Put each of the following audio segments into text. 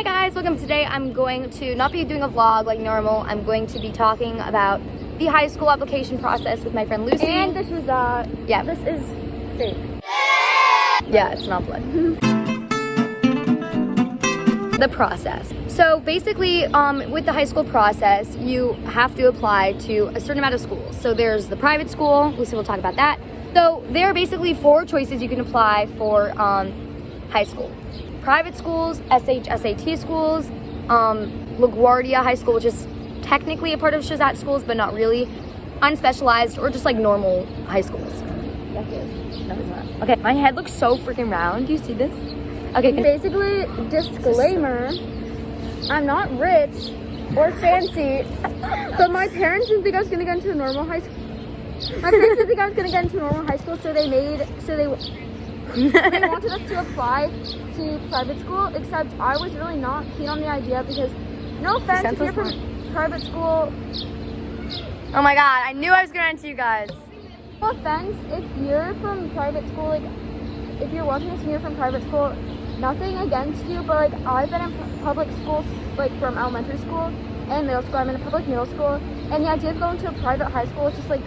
Hi guys, welcome. Today I'm going to not be doing a vlog like normal. I'm going to be talking about the high school application process with my friend Lucy. And this is yeah. This is fake. Yeah, it's not blood. The process. So basically, with the high school process, you have to apply to a certain amount of schools. So there's the private school. Lucy will talk about that. So there are basically 4 choices you can apply for high school. Private schools, SAT schools, LaGuardia High School, which is technically a part of Shizat schools, but not really, unspecialized, or just like normal high schools. Yeah, it is. No, it's not. Okay, my head looks so freaking round. Do you see this? Okay. Basically, disclaimer, I'm not rich or fancy, but my parents didn't think I was going to get into a normal high school. My parents didn't think I was going to get into a normal high school, so they wanted us to apply to private school, except I was really not keen on the idea because, no offense, if you're from private school... Oh my god, I knew I was going to answer you guys. No offense, if you're from private school, like, if you're watching this and you're from private school, nothing against you, but, like, I've been in public schools, like, from elementary school and middle school. I'm in a public middle school, and the idea of going to a private high school is just, like,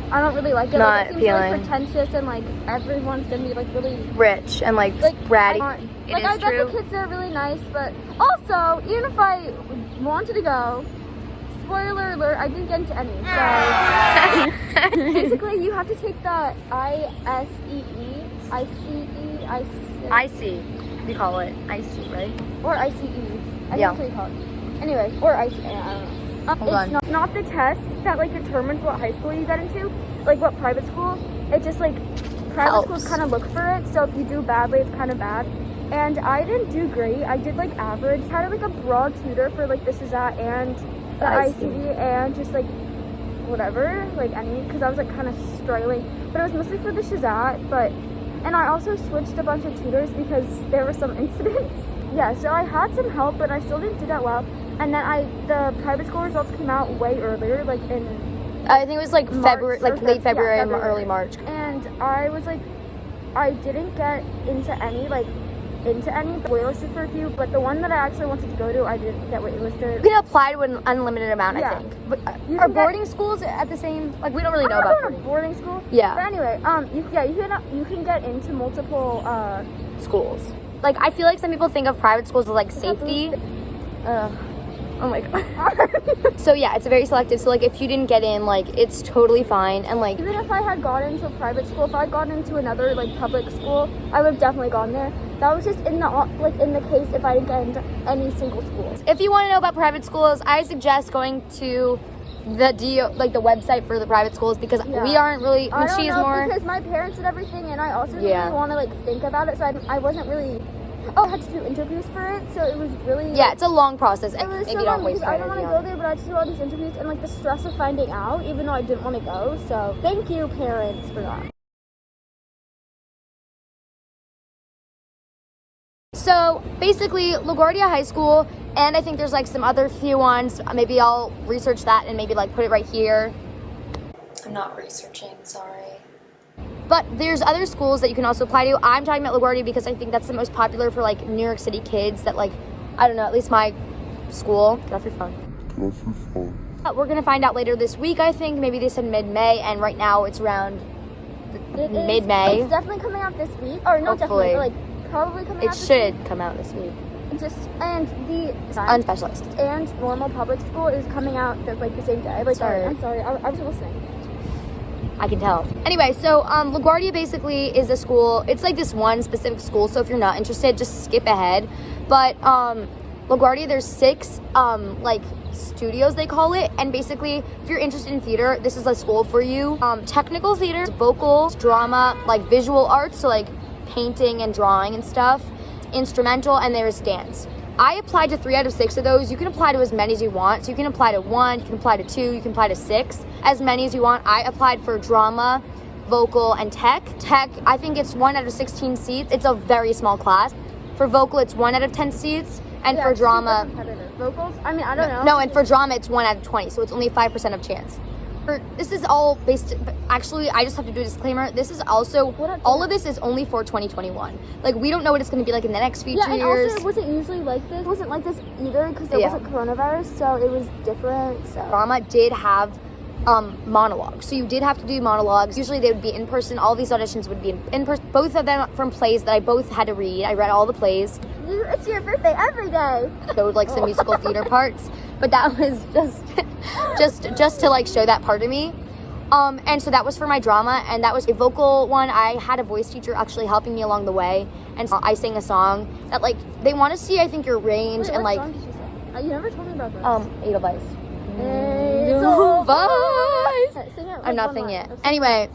I don't really like it. Not like, it seems appealing. really pretentious, and like everyone's gonna be like really rich and like bratty. I bet the kids are really nice, but also even if I wanted to go, spoiler alert, I didn't get into any. So basically, you have to take the IC. We call it IC, right? Or ICE. I think that's what you call it. Anyway, or ICE. I don't know. It's not the test that like determines what high school you get into, like what private school. It just like private schools kind of look for it. So if you do badly, it's kind of bad. And I didn't do great. I did like average. Had like a broad tutor for like the Shizat and the ICD and just like whatever, like any, because I was like kind of struggling. But it was mostly for the Shizat. And I also switched a bunch of tutors because there were some incidents. Yeah, so I had some help, but I still didn't do that well. And then the private school results came out way earlier, like in I think it was like February, like late February and early March. And I was like, I didn't get into any waitlisted for a few, but the one that I actually wanted to go to, I didn't get waitlisted. You can apply to an unlimited amount, I think. But are boarding schools at the same? Like we don't really know about boarding school. Yeah. But anyway, you can get into multiple schools. Like I feel like some people think of private schools as like safety. Oh my god. So yeah, it's very selective. So like if you didn't get in, like it's totally fine. And like even if I had gotten into a private school, if I had gotten into another like public school, I would have definitely gone there. That was just in the case if I didn't get into any single school. If you want to know about private schools, I suggest going to the the website for the private schools because we aren't really. I don't know because my parents did everything, and I also didn't really want to like think about it, so I wasn't really. Oh, I had to do interviews for it, so it was really... Yeah, it's a long process, and maybe you don't waste time. I don't want to go there, but I had to do all these interviews, and, like, the stress of finding out, even though I didn't want to go, so thank you, parents, for that. So, basically, LaGuardia High School, and I think there's, like, some other few ones. Maybe I'll research that and maybe, like, put it right here. I'm not researching, sorry. But there's other schools that you can also apply to. I'm talking about LaGuardia because I think that's the most popular for like New York City kids that like, I don't know, at least my school. Get off your phone. We're going to find out later this week, I think. Maybe they said mid-May, and right now it's around mid-May. It's definitely coming out this week. Or no, hopefully. Definitely, but like probably coming out this week. It should come out this week. And the unspecialized and normal public school is coming out like the same day. Like, sorry. I'm sorry, I was listening. I can tell. Anyway, so LaGuardia basically is a school. It's like this one specific school, so if you're not interested, just skip ahead. But LaGuardia, there's 6 like studios, they call it, and basically if you're interested in theater, this is a school for you. Technical theater, vocal, drama, like visual arts, so like painting and drawing and stuff, instrumental, and there's dance. I applied to 3 out of 6 of those. You can apply to as many as you want. So you can apply to 1, you can apply to 2, you can apply to 6, as many as you want. I applied for drama, vocal, and tech. Tech, I think it's 1 out of 16 seats. It's a very small class. For vocal, it's 1 out of 10 seats. And for drama... Vocals? I mean, I don't know. No, and for drama, it's 1 out of 20. So it's only 5% of chance. This is all based, actually, I just have to do a disclaimer. This is also, all of this is only for 2021. Like, we don't know what it's going to be like in the next future years. Yeah, and also, it wasn't usually like this. It wasn't like this either because there wasn't coronavirus, so it was different. So Drama did have monologues. So you did have to do monologues. Usually they would be in person. All these auditions would be in person. Both of them from plays that I both had to read. I read all the plays. It's your birthday every day. Showed like some musical theater parts, but that was just to like show that part of me. And so that was for my drama, and that was a vocal one. I had a voice teacher actually helping me along the way, and so I sang a song that like they want to see, I think, your range. Wait, and like song did you sing? You never told me about this. Edelweiss. Edelweiss. I'm not singing it. Anyway,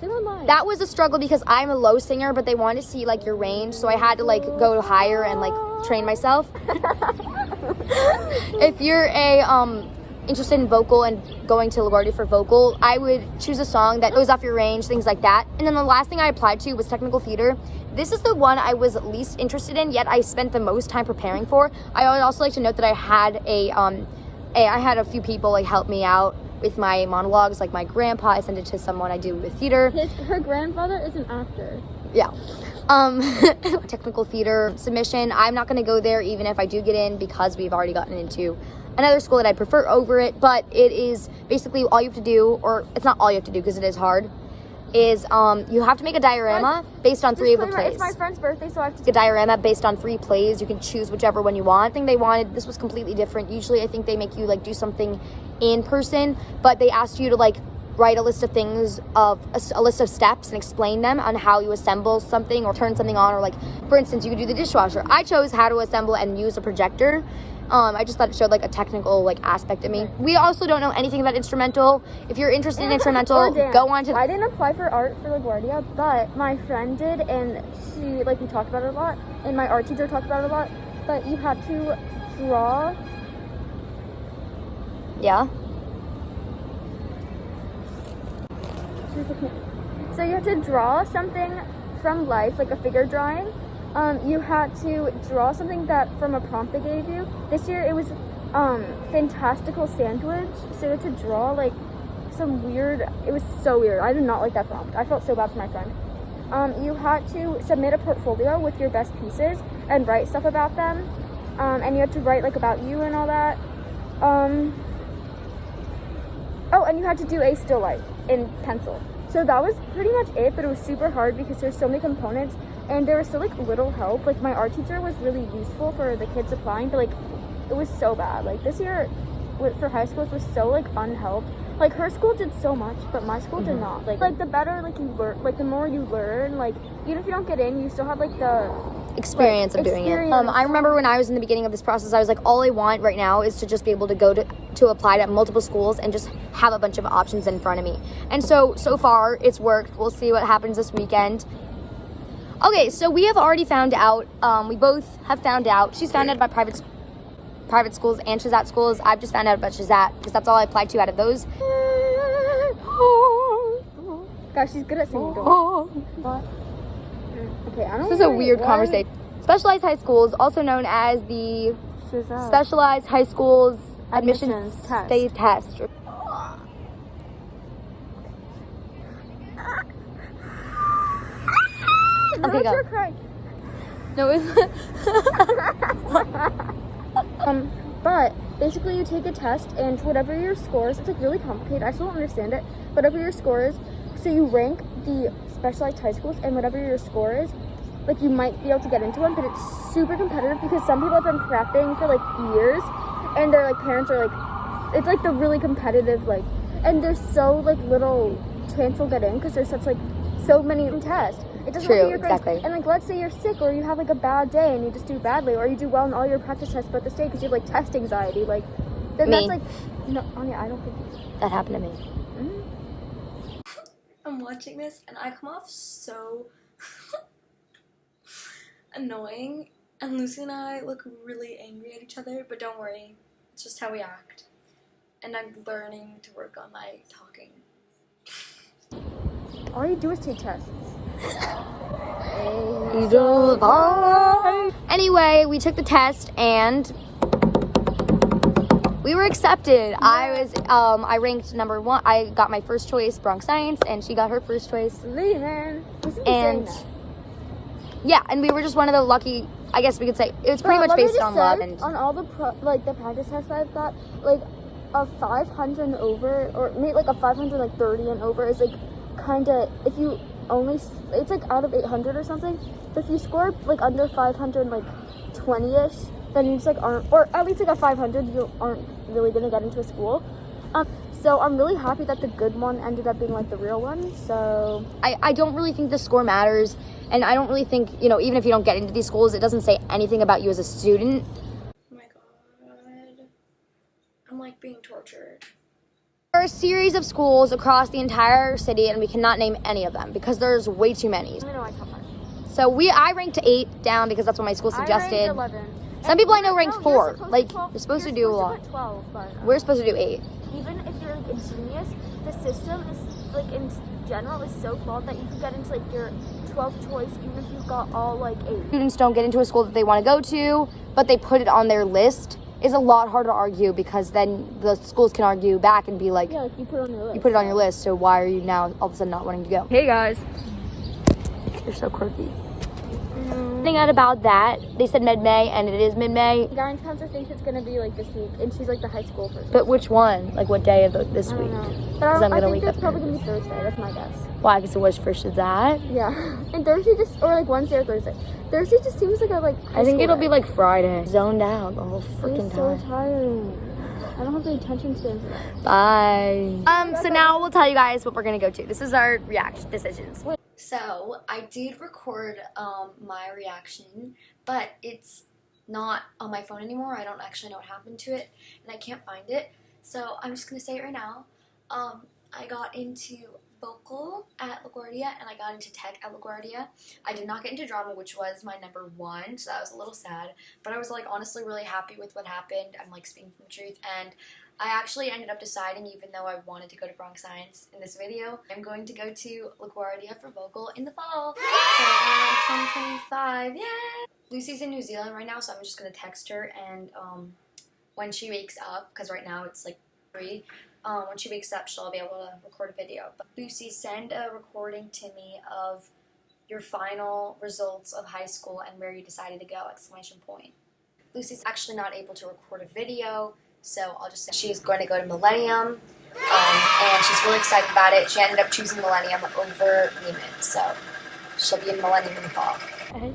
that was a struggle because I'm a low singer, but they wanted to see like your range, so I had to like go higher and like train myself. If you're interested in vocal and going to LaGuardia for vocal, I would choose a song that goes off your range, things like that. And then the last thing I applied to was technical theater. This is the one I was least interested in, yet I spent the most time preparing for. I would also like to note that I had I had a few people like help me out with my monologues, like my grandpa. I sent it to someone I do with theater. Her grandfather is an actor. Yeah. Technical theater submission. I'm not going to go there even if I do get in because we've already gotten into another school that I prefer over it, but it is basically all you have to do, or it's not all you have to do because it is hard, is you have to make a diorama based on 3 of the plays. It's my friend's birthday, so I have to make a diorama based on 3 plays. You can choose whichever one you want. I think they wanted, this was completely different. Usually I think they make you like do something in person, but they asked you to like write a list of things, a list of steps, and explain them on how you assemble something or turn something on, or like, for instance, you could do the dishwasher. I chose how to assemble and use a projector. I just thought it showed like a technical like aspect of me. We also don't know anything about instrumental. If you're interested in instrumental, go on to... I didn't apply for art for LaGuardia, but my friend did, and she, like, we talked about it a lot, and my art teacher talked about it a lot, but you had to draw... Yeah? So you have to draw something from life, like a figure drawing. You had to draw something that from a prompt they gave you. This year it was fantastical sandwich. So you had to draw like some weird, it was so weird. I did not like that prompt. I felt so bad for my friend. You had to submit a portfolio with your best pieces and write stuff about them. And you had to write like about you and all that. Oh, and you had to do a still life in pencil. So that was pretty much it, but it was super hard because there's so many components and there was still like little help. Like my art teacher was really useful for the kids applying, but like it was so bad. Like this year for high schools was so like unhelped. Like her school did so much, but my school did not. Like the better like you learn, like the more you learn, like even if you don't get in, you still have like the experience of doing it. I remember when I was in the beginning of this process, I was like, all I want right now is to just be able to go to apply to multiple schools and just have a bunch of options in front of me. And so far it's worked. We'll see what happens this weekend. Okay, so we have already found out, we both have found out. She's found out about private schools and Shazat schools. I've just found out about Shazat because that's all I applied to out of those. Gosh, she's good at singing. Okay, I don't This is a weird conversation. Specialized high schools, also known as the Specialized High Schools Admissions State Test. Okay, go. No, it's... But basically you take a test and whatever your scores, it's like really complicated. I still don't understand it. Whatever your score is, so you rank the specialized high schools, and whatever your score is, like you might be able to get into one, but it's super competitive because some people have been prepping for like years, and their like parents are like, it's like the really competitive like, and there's so like little chance you'll get in because there's such like so many tests. It doesn't matter your grades. Exactly. And like let's say you're sick or you have like a bad day and you just do badly, or you do well in all your practice tests but this day because you have like test anxiety, like then that's like, no, Anya, I don't think that happened to me. Mm-hmm. I'm watching this and I come off so annoying, and Lucy and I look really angry at each other, but don't worry, it's just how we act. And I'm learning to work on my talking. All you do is take tests. Anyway, we took the test and We were accepted. I ranked number 1. I got my first choice, Bronx Science, and she got her first choice. Man. And yeah, and we were just one of the lucky, I guess we could say, it was pretty much based on love. And on all the the practice tests I've got, like a 500 and over, or maybe like a 500 like 30 and over is like kind of, if you only, it's like out of 800 or something. So if you score like under 500 like 20ish, then you just like aren't, or at least like a 500, you aren't really gonna get into a school. So I'm really happy that the good one ended up being like the real one. So I don't really think the score matters, and I don't really think, you know, even if you don't get into these schools, it doesn't say anything about you as a student. Oh my god. I'm like being tortured. There are a series of schools across the entire city, and we cannot name any of them because there's way too many. I know I top 5. So I ranked 8 down because that's what my school suggested. I ranked 11. Some people I know ranked No, 4. Like, you're you're supposed to do a lot. 12, but We're supposed to do 8. even if you're like a genius, the system is like in general is so flawed that you can get into like your 12th choice even if you've got all like 8. Students don't get into a school that they want to go to, but they put it on their list, is a lot harder to argue because then the schools can argue back and be like, Yeah, like you put it on your list. you put it on your list, so why are you now all of a sudden not wanting to go? Hey guys. You're so quirky. Finding out about that, they said mid-May, and it is mid-May. Guidance counselor thinks it's gonna be like this week, and she's like the high school person. But which one? Like what day of this I week? don't know. But 'Cause I'm I gonna think wake it's up probably and- gonna be Thursday. That's my guess. Why? Because it was first is that? Yeah, and Thursday just, or like Wednesday or Thursday. Thursday just seems like a like. I think it'll be like Friday. Zoned out the whole freaking It's so time. tiring. I don't have the attention span for that. Bye. So now we'll tell you guys what we're gonna go to. This is our reaction decisions. So I did record my reaction, but it's not on my phone anymore. I don't actually know what happened to it, and I can't find it. So I'm just gonna say it right now. I got into vocal at LaGuardia, and I got into tech at LaGuardia. I did not get into drama, which was my number 1, so that was a little sad. But I was like honestly really happy with what happened. I'm like speaking from the truth, and I actually ended up deciding, even though I wanted to go to Bronx Science in this video, I'm going to go to LaGuardia for vocal in the fall. So around 2025, yeah! Lucy's in New Zealand right now, so I'm just going to text her, and when she wakes up, because right now it's like 3, when she wakes up, she'll be able to record a video. But Lucy, send a recording to me of your final results of high school and where you decided to go, exclamation point. Lucy's actually not able to record a video, so I'll just say she's going to go to Millenium, and she's really excited about it. She ended up choosing Millenium over Lehman, so she'll be in Millenium in the fall.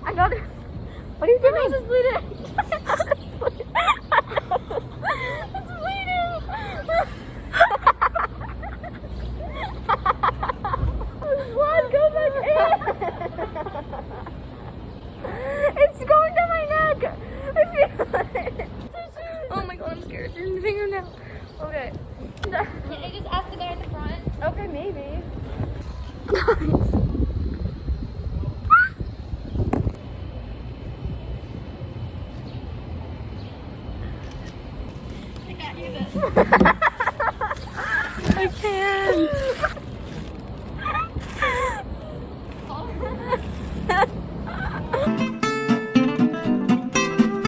I got it. What are you doing? My nose is bleeding. It's bleeding. What? Go back in. It's going down my neck. I feel it. Oh my god, I'm scared. There's my finger now. Okay. Can I just ask the guy in the front? Okay, maybe. I can't.